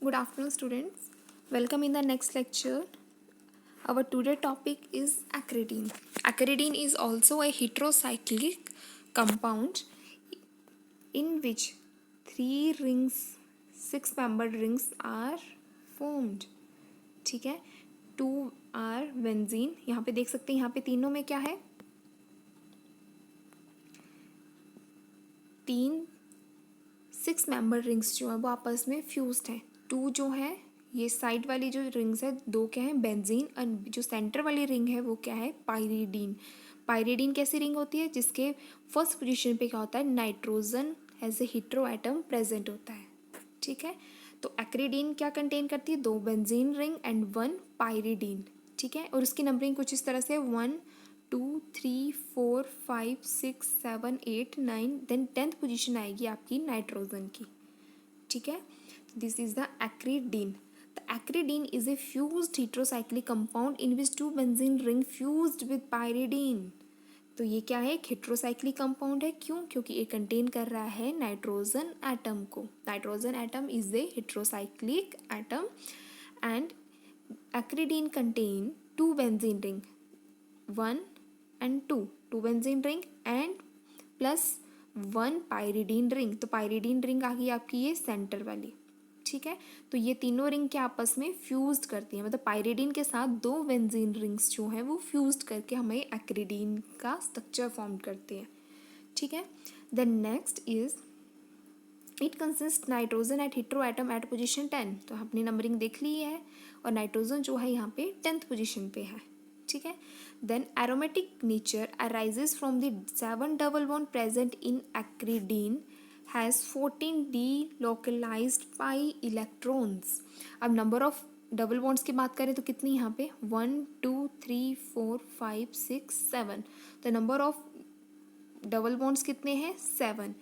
Good afternoon, students. Welcome in the next lecture. Our today topic is acridine. Acridine is also a heterocyclic compound in which 3 rings, 6-membered rings are formed. ठीक है, 2 are benzene. यहाँ पे देख सकते हैं, यहाँ पे तीनों में क्या है, 3 6-membered रिंग्स जो है वो आपस में फ्यूज्ड है. 2 जो है ये साइड वाली जो रिंग्स है 2 क्या है, बेंजीन, और जो सेंटर वाली रिंग है वो क्या है, पायरीडीन. पायरीडीन कैसी रिंग होती है जिसके फर्स्ट पोजीशन पे क्या होता है, nitrogen as a hetero atom present होता है. ठीक है, तो एक्रिडीन क्या कंटेन करती है, 2 बेंजीन रिंग एंड 1 पायरीडीन. ठीक है, और उसकी नंबरिंग कुछ इस तरह से 1 2 3 4 5 6 7 8 9, देन 10th पोजीशन आएगी आपकी नाइट्रोजन की. ठीक है, this is the acridine. The acridine is a fused heterocyclic compound in which 2 benzene ring fused with pyridine. तो ये क्या है, एक हेट्रोसाइक्लिक कंपाउंड है. क्यों? क्योंकि ये कंटेन कर रहा है नाइट्रोजन एटम को. Nitrogen atom is a heterocyclic atom and acridine contain 2 benzene ring, 1 and 2 benzene ring and plus 1 pyridine ring. तो पायरीडीन रिंग आ गई आपकी ये सेंटर वाली. ठीक है, तो ये तीनों रिंग क्या आपस में फ्यूज्ड करती हैं, मतलब पायरीडीन के साथ 2 बेंजीन रिंग्स जो हैं वो फ्यूज्ड करके हमें एक्रिडीन का स्ट्रक्चर फॉर्म करते हैं. ठीक है, then next is it consist nitrogen at hetero atom at position 10. तो हमने नंबरिंग देख ली है और नाइट्रोजन जो है यहाँ पे 10th पोजीशन पे है. ठीक है, then aromatic nature arises from the 7 double bond present in acridine has 14 delocalized pi electrons. अब नंबर ऑफ डबल बॉन्ड्स की बात करें तो कितनी यहाँ पे 1 2 3 4 5 6 7. तो नंबर ऑफ डबल बॉन्ड्स कितने हैं, 7.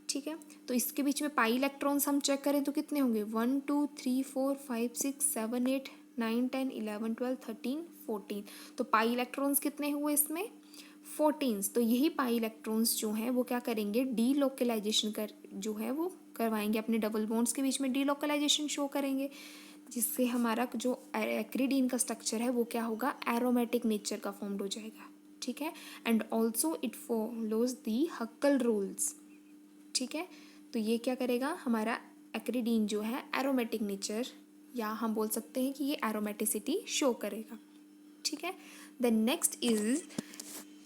ठीक है, तो इसके बीच में पाई इलेक्ट्रॉन्स हम चेक करें तो कितने होंगे, 1 2 3 4 5 6 7 8 9 10 11 12 13 14. तो पाई इलेक्ट्रॉन्स कितने हुए इसमें, 14. तो यही पाई इलेक्ट्रॉन्स जो हैं वो क्या करेंगे, डीलोकलाइजेशन कर जो है वो करवाएंगे, अपने डबल बॉन्ड्स के बीच में डीलोकलाइजेशन शो करेंगे, जिससे हमारा जो एक्रिडीन का स्ट्रक्चर है वो क्या होगा, एरोमेटिक नेचर का फॉर्म्ड हो जाएगा. ठीक है, and also it follows the हक्कल rules. ठीक है, तो ये क्या करेगा, हमारा एक्रिडीन जो है एरोमेटिक नेचर, या हम बोल सकते हैं कि ये एरोमेटिसिटी शो करेगा. ठीक है, the next is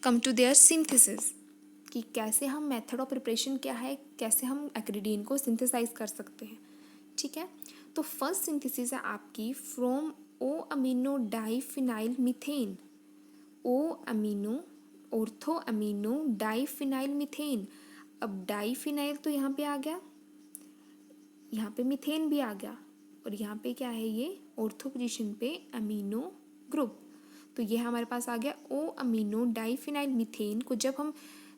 come to their synthesis, कि कैसे हम मेथड ऑफ प्रिपरेशन क्या है, कैसे हम एक्रिडीन को सिंथेसाइज कर सकते हैं. ठीक है, तो फर्स्ट सिंथेसिस है आपकी from o amino diphenyl methane. O amino ortho amino diphenyl methane. अब डाईफिनाइल तो यहाँ पे आ गया, यहाँ पे मीथेन भी आ गया, और यहाँ पे क्या है, ये ऑर्थो पोजीशन पे अमीनो ग्रुप. तो ये हमारे पास आ गया ओ अमीनो डाईफिनाइल मीथेन को जब हम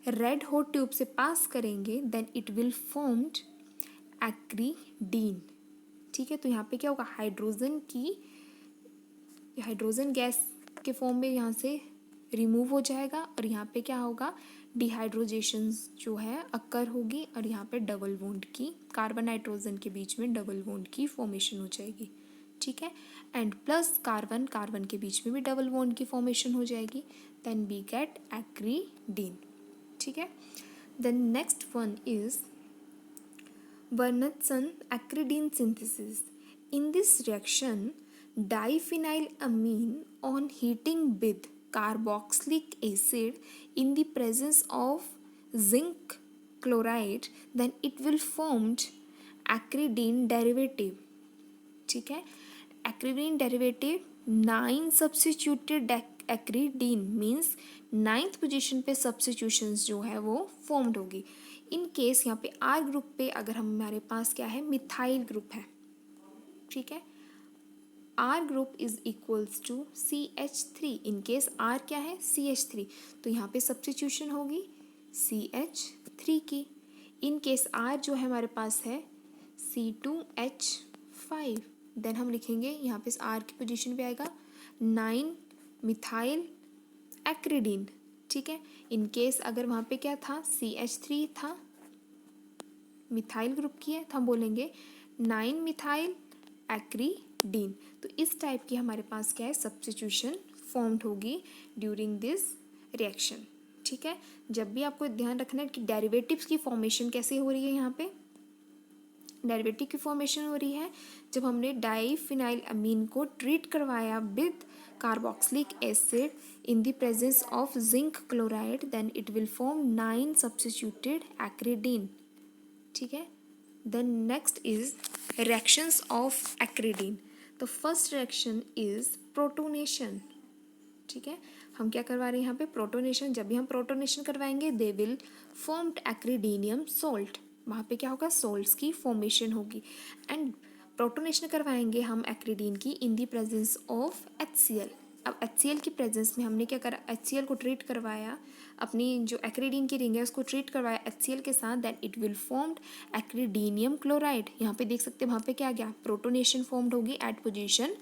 रेड हॉट ट्यूब से पास करेंगे देन इट विल फॉर्म्ड एक्रिडीन. ठीक है, तो यहाँ पे क्या होगा, हाइड्रोजन गैस के फॉर्म में यहाँ से रिमूव हो जाएगा, और यहाँ पे क्या होगा, डिहाइड्रोजेशन जो है अक्कर होगी, और यहाँ पे डबल बॉन्ड की, कार्बन नाइट्रोजन के बीच में डबल बॉन्ड की फॉर्मेशन हो जाएगी. ठीक है, एंड प्लस कार्बन कार्बन के बीच में भी डबल बॉन्ड की फॉर्मेशन हो जाएगी, देन वी गेट एक्रिडीन. ठीक है, then next one is Bernardson acridine synthesis. In this reaction, diphenylamine on heating with carboxylic acid in the presence of zinc chloride, then it will formed acridine derivative. ठीक है, acridine derivative 9 substituted acridine means 9th position पे substitutions जो है वो formed होगी. In case यहाँ पे are group पे अगर हमारे पास क्या है, मिथाइल ग्रुप है. ठीक है, R group is equals to CH3. In case R क्या है, CH3, तो यहाँ पे सब्स्टिट्यूशन होगी CH3 की. इन केस आर जो है हमारे पास है C2H5, देन हम लिखेंगे यहाँ पे आर की पोजीशन पे आएगा 9 मिथाइल एक्रिडीन. ठीक है, इन केस अगर वहाँ पे क्या था, CH3 था, मिथाइल ग्रुप की है, तो हम बोलेंगे 9 मिथाइल एक्रीडीन। तो इस टाइप की हमारे पास क्या है, सब्स्टिट्यूशन फॉर्म्ड होगी ड्यूरिंग दिस रिएक्शन। ठीक है, जब भी आपको ध्यान रखना है कि डेरिवेटिव्स की फॉर्मेशन कैसे हो रही है, यहाँ पे डेरिवेटिव की फॉर्मेशन हो रही है जब हमने डाईफिनाइल अमीन को ट्रीट करवाया with carboxylic acid in the presence of zinc chloride, then it will form 9 substituted acridine. ठीक है, then next is reactions of acridine. The first reaction is protonation. ठीक है, हम क्या करवा रहे हैं यहाँ पे, प्रोटोनेशन। जब भी हम प्रोटोनेशन करवाएंगे दे विल फॉर्म्ड एक्रीडीनियम सोल्ट, वहाँ पे क्या होगा, सोल्ट्स की फॉर्मेशन होगी। एंड प्रोटोनेशन करवाएंगे हम एक्रीडीन की इन दी प्रेजेंस ऑफ HCl। अब HCl की प्रेजेंस में हमने क्या करा, HCl को ट्रीट करवाया, अपनी जो एक्रीडीन की रिंग है उसको ट्रीट करवाया HCl के साथ, that it will formed acridinium chloride. यहाँ पे देख सकते हैं वहाँ पे क्या गया, प्रोटोनेशन फॉर्म्ड होगी एट पोजीशन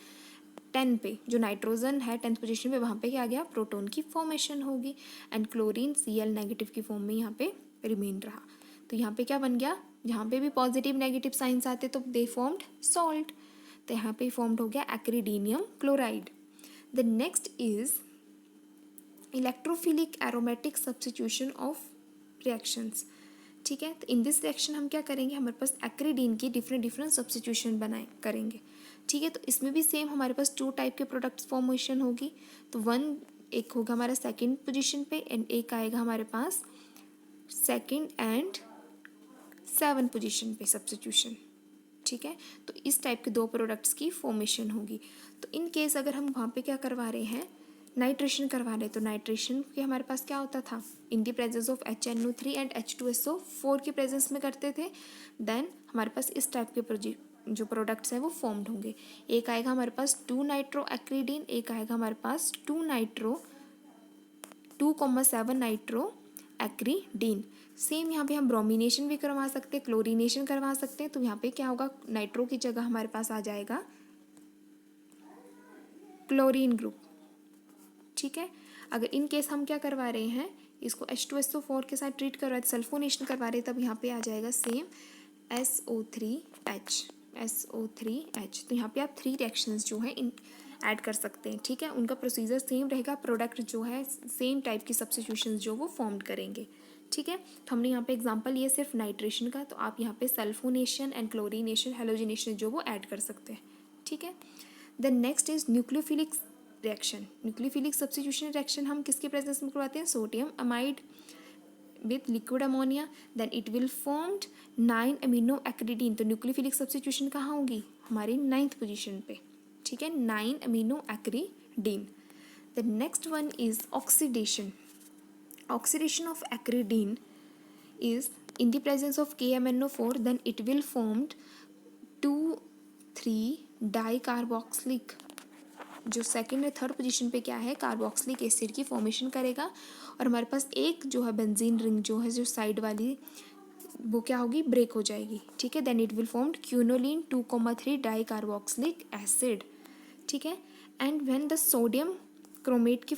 10 पे, जो नाइट्रोजन है 10th पोजीशन पे, वहाँ पे क्या गया, प्रोटोन की फॉर्मेशन होगी एंड क्लोरीन Cl नेगेटिव की फॉर्म में यहाँ पे रिमेन रहा। तो यहाँ पे क्या बन गया, जहाँ पे भी पॉजिटिव नेगेटिव साइंस आते तो दे फॉर्म्ड सॉल्ट, तो यहाँ पे फॉर्म्ड हो गया acridinium chloride. The next is electrophilic aromatic substitution of reactions. ठीक है, तो इन दिस रिएक्शन हम क्या करेंगे, हमारे पास एक्रीडीन की डिफरेंट सब्स्टिट्यूशन बनाए करेंगे। ठीक है, तो इसमें भी सेम हमारे पास 2 टाइप के प्रोडक्ट्स फॉर्मेशन होगी। तो वन एक होगा हमारा सेकंड पोजीशन पे एंड एक आएगा हमारे पास सेकंड एंड 7 पोजीशन पे सब्स्टिट्यूशन। ठीक है, तो इस टाइप के 2 प्रोडक्ट्स की फॉर्मेशन होगी। तो इन केस अगर हम वहाँ पे क्या करवा रहे हैं, नाइट्रेशन करवा रहे हैं, तो नाइट्रेशन के हमारे पास क्या होता था, in the presence of HNO3 and H2SO4 के प्रेजेंस में करते थे। देन हमारे पास इस टाइप के जो प्रोडक्ट्स हैं वो फॉर्म्ड होंगे। एक आएगा हमारे पास 2 नाइट्रो एक्रीडीन, एक आएगा हमारे पास 2,7 नाइट्रो एक्रीडीन। सेम यहाँ पे हम ब्रोमिनेशन भी करवा सकते हैं, क्लोरीनेशन करवा सकते हैं। तो यहाँ पे क्या होगा, नाइट्रो की जगह हमारे पास आ जाएगा क्लोरीन ग्रुप। ठीक है, अगर इन केस हम क्या करवा रहे हैं, इसको H2SO4 के साथ ट्रीट करवा रहे, सल्फोनेशन करवा रहे, तब यहाँ पे आ जाएगा सेम SO3H। तो यहाँ पे आप 3 रिएक्शंस जो है इन ऐड कर सकते हैं। ठीक है, उनका प्रोसीजर सेम रहेगा, प्रोडक्ट जो है सेम टाइप की सब्स्टिट्यूशंस जो वो फॉर्म्ड करेंगे। ठीक है, तो हमने यहाँ पे एग्जांपल लिए सिर्फ नाइट्रेशन का, तो आप यहाँ पे सल्फोनेशन एंड क्लोरीनेशन, हेलोजिनेशन जो वो ऐड कर सकते हैं। ठीक है, the next is nucleophilic reaction. Nucleophilic substitution reaction हम किसके प्रेजेंस में करवाते हैं, sodium amide with liquid ammonia, then it will formed 9 amino acridine. तो न्यूक्लियोफिलिक सब्स्टिट्यूशन कहाँ होगी, हमारी 9th पोजीशन पे। ठीक है, 9 amino एक्रीडीन। The next one is oxidation. Oxidation of एक्रीडीन is in the presence of KMNO4, then it will formed 2,3 dicarboxylic, जो second या third position पे क्या है, कार्बोक्सिलिक एसिड की फॉर्मेशन करेगा। और हमारे पास एक जो है बेंजीन रिंग जो है, जो साइड वाली, वो क्या होगी, ब्रेक हो जाएगी। ठीक है, then it will formed quinoline 2,3 dicarboxylic acid. ठीक है, and when the sodium chromate की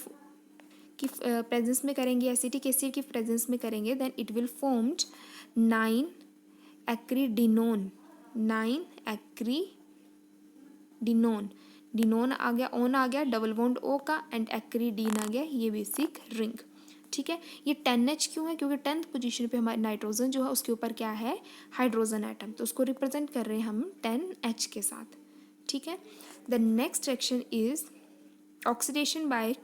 प्रेजेंस में करेंगे, एसिटिक एसिड की प्रेजेंस में करेंगे, then it will formed 9 acridinone. 9 acridinone, डिनोन आ गया, ओन आ गया, डबल बॉन्ड ओ का, एंड एक्रीडीन आ गया, ये बेसिक रिंग। ठीक है, ये 10H क्यों है, क्योंकि 10th पोजीशन पे हमारे नाइट्रोजन जो है उसके ऊपर क्या है, हाइड्रोजन एटम, तो उसको रिप्रेजेंट कर रहे हैं हम 10H के साथ। ठीक है, the next reaction is oxidation by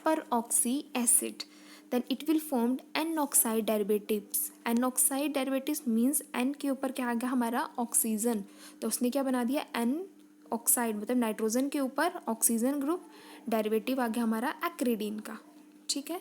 peroxy acid, then it will formed N-oxide derivatives। N-oxide derivatives means N के ऊपर क्या आ गया हमारा, ऑक्सीजन, तो उसने क्या बना दिया, N-oxide, मतलब नाइट्रोजन के ऊपर ऑक्सीजन ग्रुप, डेरिवेटिव आ गया हमारा एक्रीडीन का। ठीक है,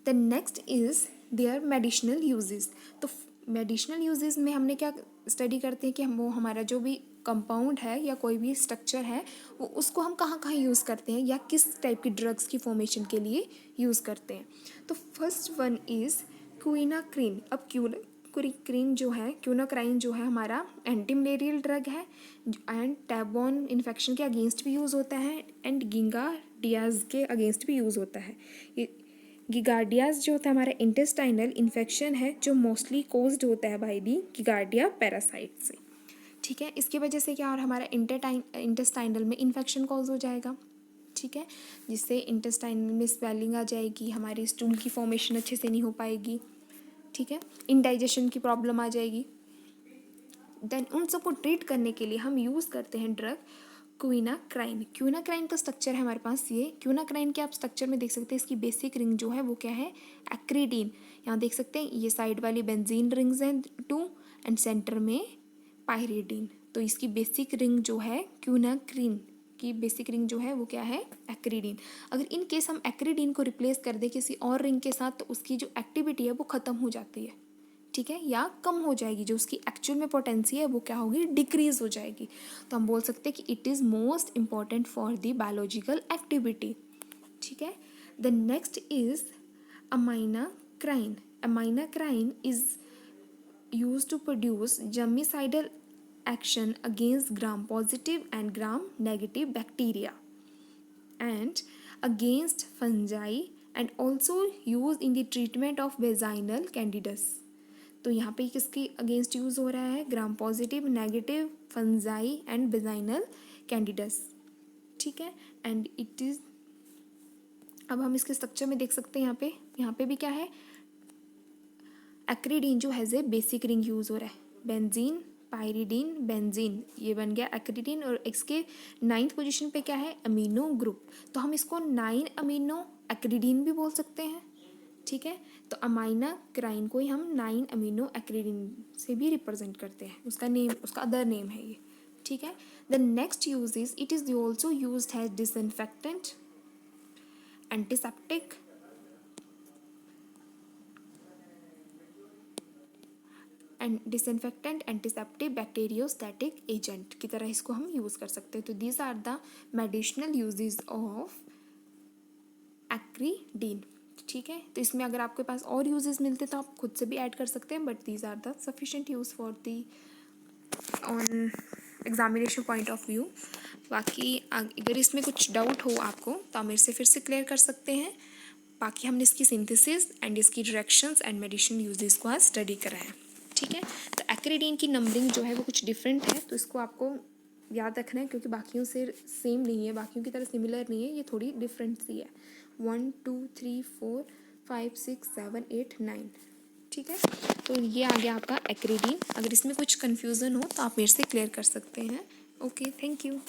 the next is their medicinal uses. तो मेडिसिनल यूजेस में हमने क्या स्टडी करते हैं कि हम वो हमारा जो भी कंपाउंड है या कोई भी स्ट्रक्चर है वो उसको हम कहाँ कहाँ यूज़ करते हैं या किस टाइप की ड्रग्स की फॉर्मेशन के लिए यूज़ करते हैं। तो फर्स्ट वन इज़ क्विनाक्रीन। अब क्विनाक्रीन जो है, क्विनाक्राइन जो है हमारा एंटी मलेरियल ड्रग है एंड टैबॉन इन्फेक्शन के अगेंस्ट भी यूज़ होता है एंड गिगार्डियाज के अगेंस्ट भी यूज़ होता है। गिगार्डियाज जो होता है हमारा इंटेस्टाइनल इन्फेक्शन है जो मोस्टली कोज्ड होता है बाय दी गिगार्डिया पैरासाइट से। ठीक है। इसकी वजह से क्या और हमारा इंटेस्टाइनल में इन्फेक्शन कॉज हो जाएगा, ठीक है, जिससे इंटेस्टाइनल में स्वेलिंग आ जाएगी, हमारी स्टूल की फॉर्मेशन अच्छे से नहीं हो पाएगी, ठीक है, इंडाइजेशन की प्रॉब्लम आ जाएगी। देन उन सबको ट्रीट करने के लिए हम यूज़ करते हैं ड्रग क्विनाक्राइन। क्विनाक्राइन का स्ट्रक्चर है हमारे पास ये। क्विनाक्राइन के आप स्ट्रक्चर में देख सकते हैं, इसकी बेसिक रिंग जो है वो क्या है, एक्रीडीन। यहाँ देख सकते हैं ये साइड वाली बेंजीन रिंग्स हैं 2 एंड सेंटर में पायरीडीन। तो इसकी बेसिक रिंग जो है क्विनाक्रीन की बेसिक रिंग जो है वो क्या है, एक्रीडीन। अगर इन केस हम एक्रीडीन को रिप्लेस कर दें किसी और रिंग के साथ तो उसकी जो एक्टिविटी है वो ख़त्म हो जाती है, ठीक है, या कम हो जाएगी, जो उसकी एक्चुअल में पोटेंसी है वो क्या होगी, डिक्रीज हो जाएगी। तो हम बोल सकते हैं कि it is most important for the biological activity, ठीक है। The next is aminacrine. Aminacrine is used to produce germicidal action against gram positive and gram negative bacteria and against fungi and also used in the treatment of vaginal candidiasis। तो यहाँ पे किसके against use हो रहा है, gram positive, negative, fungi and vaginal candidas, ठीक है। And it is, अब हम इसके स्ट्रक्चर में देख सकते हैं यहाँ पे भी क्या है, एक्रीडीन जो has a basic ring use हो रहा है, बेंजीन पायरीडीन बेंजीन, ये बन गया एक्रीडीन। और इसके 9th पोजीशन पे क्या है, अमीनो ग्रुप। तो हम इसको 9 अमीनो एक्रीडीन भी बोल सकते हैं, ठीक है। तो अमाइनाक्राइन को ही हम 9 अमीनो एक्रीडीन से भी रिप्रेजेंट करते हैं, उसका नेम, उसका अदर नेम है ये, ठीक है। The next use is it is also used as disinfectant, antiseptic and disinfectant, antiseptic, bacteriostatic agent की तरह इसको हम यूज़ कर सकते हैं। तो these are the medicinal uses of acridine, ठीक है। तो इसमें अगर आपके पास और यूजेस मिलते तो आप खुद से भी ऐड कर सकते हैं, but these are the sufficient use for the on examination point of view. बाकी अगर इसमें कुछ डाउट हो आपको तो आप मेरे से फिर से क्लियर कर सकते हैं। बाकी हमने इसकी सिंथेसिस एंड इसकी डायरेक्शंस एंड मेडिसिन यूजेस को आज स्टडी करा है, ठीक है। तो एक्रीडीन की नंबरिंग जो है वो कुछ डिफरेंट है, तो इसको आपको याद रखना है क्योंकि बाकियों से सेम नहीं है, बाकियों की तरह सिमिलर नहीं है, ये थोड़ी डिफरेंट सी है। 1 2 3 4 5 6 7 8 9, ठीक है। तो ये आ गया आपका एक्रीडीन। अगर इसमें कुछ कन्फ्यूज़न हो तो आप मेरे से क्लियर कर सकते हैं। Okay, thank you.